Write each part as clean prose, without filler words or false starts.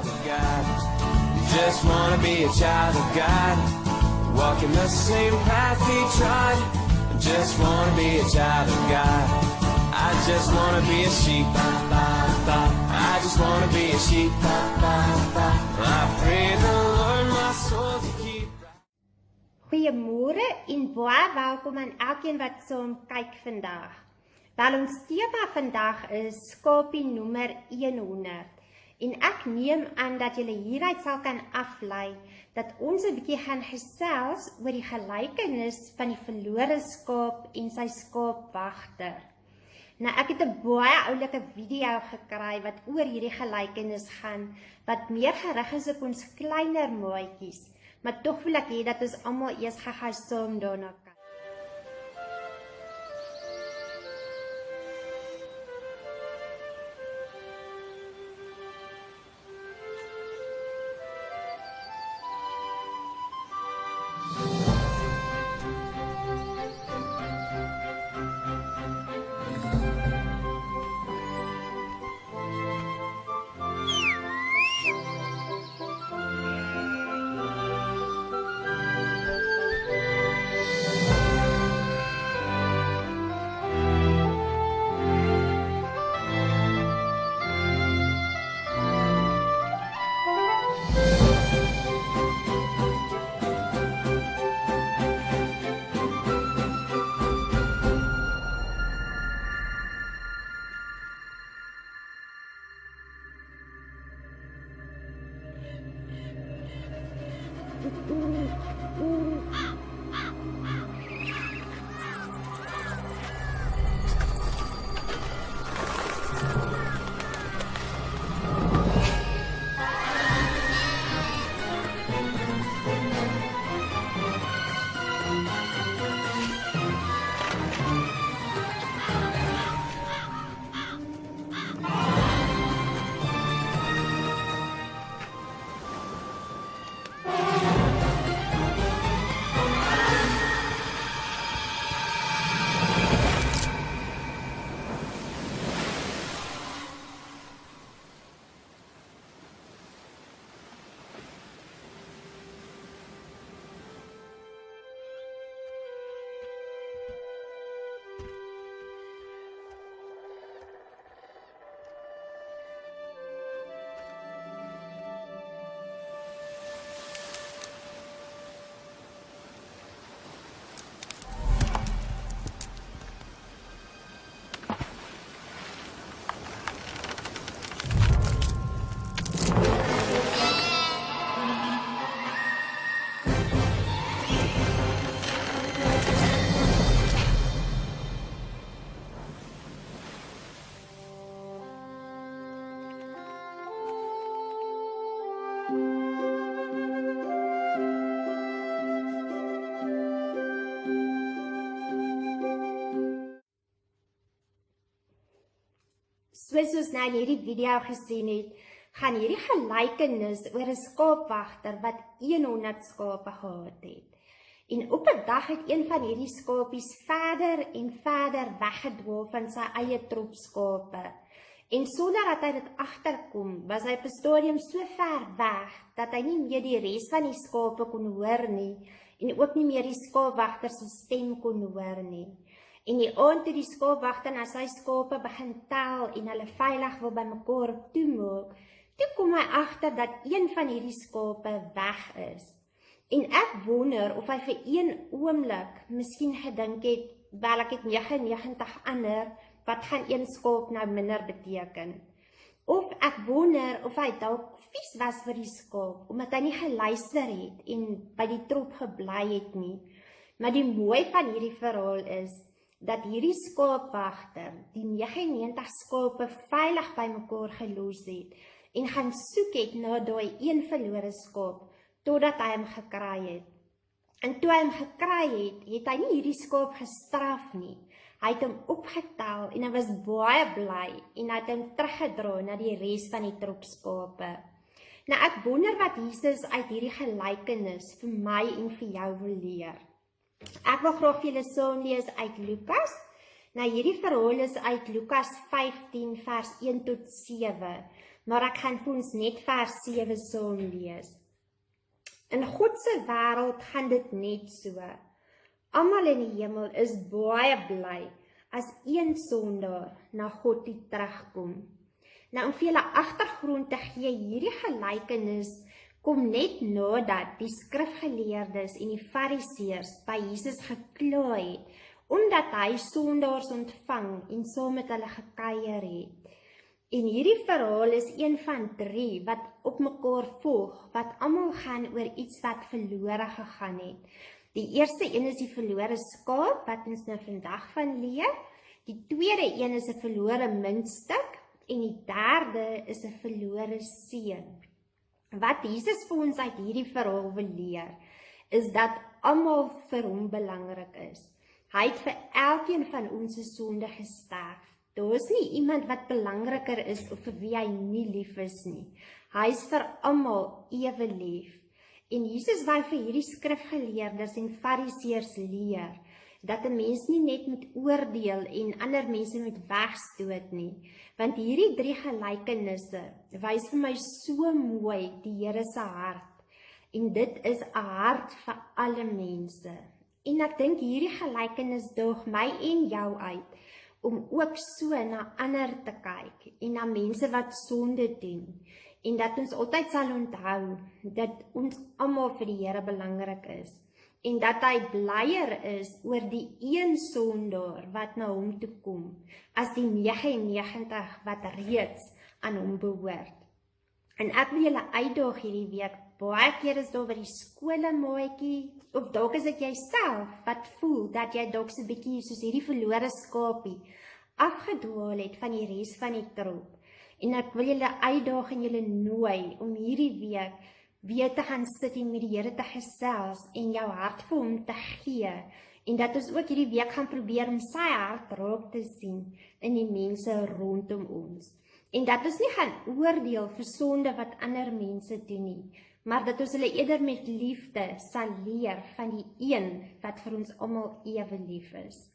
child of God. Just wanna be a child of God. Walking the same path he trod. Just wanna be a child of God. I just wanna be a sheep. I just wanna be a sheep. I pray the Lord my soul to keep. Goeiemôre en baie welkom aan elkeen wat saam kyk vandag. Wel, ons tema vandag is skapie nommer 100. En ek neem aan dat julle hieruit sal kan aflei dat ons 'n bietjie gaan gesels oor die gelykenis van die verlore skaap en sy skaapwagter. Nou, ek het 'n baie oulike video gekry wat oor hierdie gelykenis gaan, wat meer gerig is op ons kleiner maatjies, maar tog wil ek hê dat ons almal eers gou saam daarna kyk. Soos ons nou in hierdie video gesien het, gaan hierdie gelykenis oor 'n skaapwagter wat 100 skape gehad het. En op 'n dag het een van hierdie skapies verder en verder weggedwaal van sy eie trop skape. En sonder dat hy dit agterkom, was hy op 'n stadium so ver weg dat hy nie meer die res van die skape kon hoor nie en ook nie meer die skaapwagter se stem kon hoor nie. En die aand toe die skaapwagter na sy skape begin tel en hulle veilig wil bymekaar toemaak, toe kom hy agter dat een van hierdie skape weg is. En ek wonder of hy vir een oomblik miskien gedink het, wel ek het 99 ander, wat gaan een skaap nou minder beteken? Of ek wonder of hy dalk vies was vir die skaap, omdat hy nie geluister het en by die trop gebly het nie. Maar die mooi van hierdie verhaal is, dat hierdie skaapwagter die 99 skape veilig bymekaar gelos het en gaan soek het na daai een verlore skaap totdat hy hom gekry het. En toe hy hom gekry het, het hy nie hierdie skaap gestraf nie. Hy het hom opgetel en hy was baie bly en hy het hom teruggedra na die res van die trop skape. Nou ek wonder wat Jesus uit hierdie gelykenis vir my en vir jou wil leer. Ek wil graag vir julle saam lees uit Lukas. Nou hierdie verhaal is uit Lukas 15 vers 1 tot 7. maar ek gaan vir ons net vers 7 saam lees. In God se wêreld gaan dit net so. Almal in die hemel is baie bly as een sondaar na God toe terugkom. Nou om vir julle agtergrond te gee, hierdie gelykenis kom net nadat die skrifgeleerdes en die fariseërs by Jesus gekla het, omdat hy sondaars ontvang en saam met hulle gekuier het. En hierdie verhaal is een van 3 wat op mekaar volg, wat almal gaan oor iets wat verlore gegaan het. Die eerste een is die verlore skaap, wat ons nou vandag van leer. Die tweede een is 'n verlore muntstuk, en die derde is 'n verlore seun. Wat Jesus vir ons uit hierdie verhaal wil leer, is dat almal vir hom belangrik is. Hy het vir elkeen van ons se sonde gesterf. Daar is nie iemand wat belangriker is of vir wie hy nie lief is nie. Hy is vir almal ewe lief. En Jesus wou vir hierdie skrifgeleerdes en fariseërs leer, dat 'n mens nie net moet oordeel en ander mense moet wegstoot nie. Want hierdie 3 gelykenisse wys vir my so mooi die Here se hart. En dit is 'n hart vir alle mense. En ek dink hierdie gelykenis daag my en jou uit, om ook so na ander te kyk, en na mense wat sonde doen. En dat ons altyd sal onthou, dat ons almal vir die Here belangrik is. En dat hy blyer is oor die een sondaar wat na hom toe kom, as die 99 wat reeds aan hom behoort. En ek wil julle uitdaag hierdie week, baie keer is daar by die skole maatjie, of dalk is dit jouself wat voel dat jy dalk so 'n bietjie soos hierdie verlore skapie afgedwaal het van die res van die trop. En ek wil julle uitdaag en julle nooi om hierdie week weer te gaan sit en met die Here te gesels en jou hart vir hom te gee, en dat ons ook hierdie week gaan probeer om sy hart raak te sien in die mense rondom ons. En dat ons nie gaan oordeel vir sonde wat ander mense doen nie, maar dat ons hulle eerder met liefde sal leer van die een wat vir ons almal ewe lief is.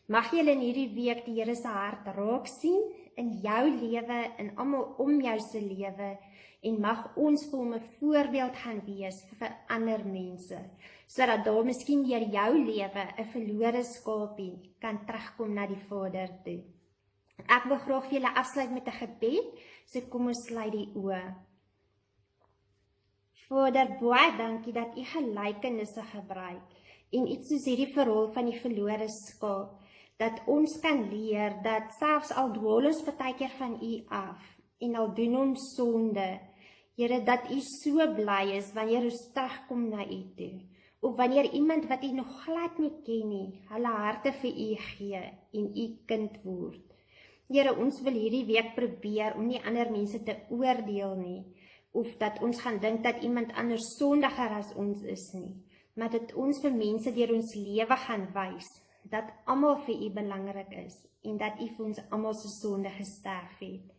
Mag julle in hierdie week die Here se hart raak sien in jou lewe en almal om jou se lewe, en mag ons vir hom 'n voorbeeld gaan wees vir ander mense, sodat daar miskien deur jou lewe 'n verlore skapie kan terugkom na die Vader toe. Ek wil graag vir julle afsluit met 'n gebed, so kom ons sluit die oë. Vader, baie dankie dat u gelykenisse gebruik, en iets soos hierdie verhaal van die verlore skaap, dat ons kan leer dat selfs al dwaal ons partykeer van u af, en al doen ons sonde, Here, dat u so bly is wanneer ons terugkom na u toe, of wanneer iemand wat u nog glad nie ken nie, hulle harte vir u gee en u kind word. Here, ons wil hierdie week probeer om nie ander mense te oordeel nie, of dat ons gaan dink dat iemand anders sondiger as ons is nie, maar dat ons vir mense deur ons lewe gaan wys, dat almal vir u belangrik is, en dat u vir ons almal se sonde gesterf het.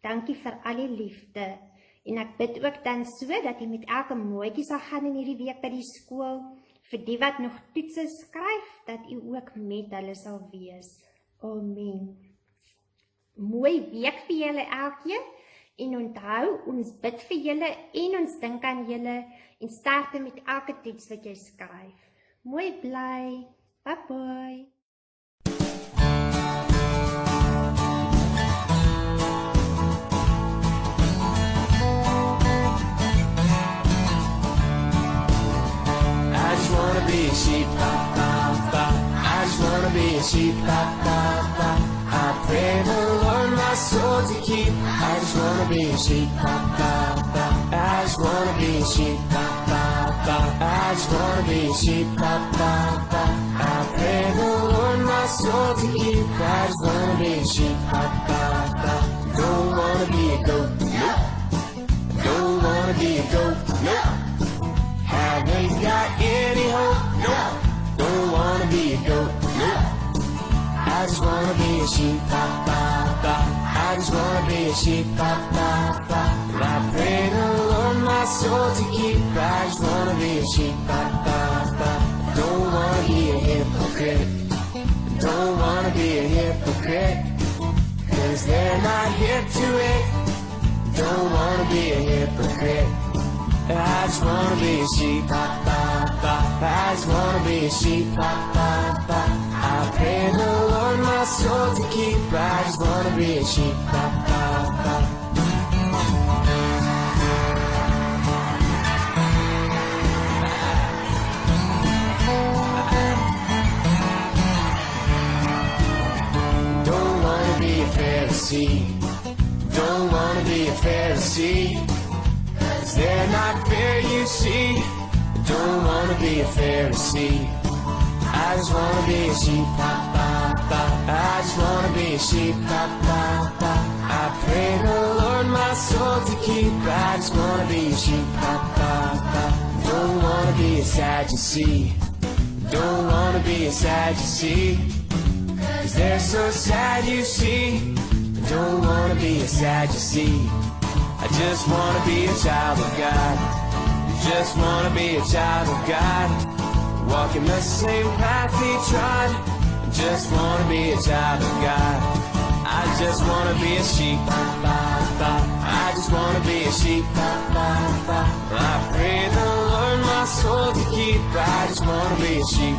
Dankie vir al die liefde, en ek bid ook dan so, dat u met elke maatjie sal gaan in hierdie week by die skool, vir die wat nog toetse skryf, dat u ook met hulle sal wees. Amen. Mooi week vir julle elkeen, en onthou, ons bid vir julle, en ons dink aan julle, en sterkte met elke toets wat jy skryf. Mooi bly, bye bye. I just wanna be a sheep, ba, ba, ba. I just wanna be a sheep, ba, ba, ba. I pray the Lord my soul to keep. I just wanna be a sheep, ba, ba, ba. I just wanna be a sheep, ba, ba, ba. I just wanna be a sheep, ba, ba, ba. I pray the Lord my soul to keep. I just wanna be a sheep, ba, ba, ba. Don't wanna be a goat, nope. Don't wanna be a goat, nope. Haven't got any hope, nope. Don't wanna be a goat, nope. I just wanna be a sheep, ba, ba, ba. I just wanna be a sheep, ba, ba, ba. I pray the Lord my soul to keep. I just wanna be a sheep, ba, ba, ba. Don't wanna be a hypocrite. Don't wanna be a hypocrite. 'Cause they're not hip to it. Don't wanna be a hypocrite. I just wanna be a sheep. I just wanna be a sheep. I pray the Lord my soul to keep. I just wanna be a sheep. Don't wanna be a Pharisee. Don't wanna be a Pharisee. 'Cause they're not fair, you see. Don't wanna be a Pharisee. I just wanna be a sheep. I just wanna be a sheep. I pray the Lord my soul to keep. I just wanna be a sheep. Don't wanna be a Sadducee. Don't wanna be a Sadducee. 'Cause they're so sad, you see. Don't wanna be a Sadducee. I just wanna be a child of God. Just wanna be a child of God. Walking the same path he trod. Just wanna be a child of God. I just wanna be a sheep. I just wanna be a sheep. I pray the Lord my soul to keep. I just wanna be a sheep.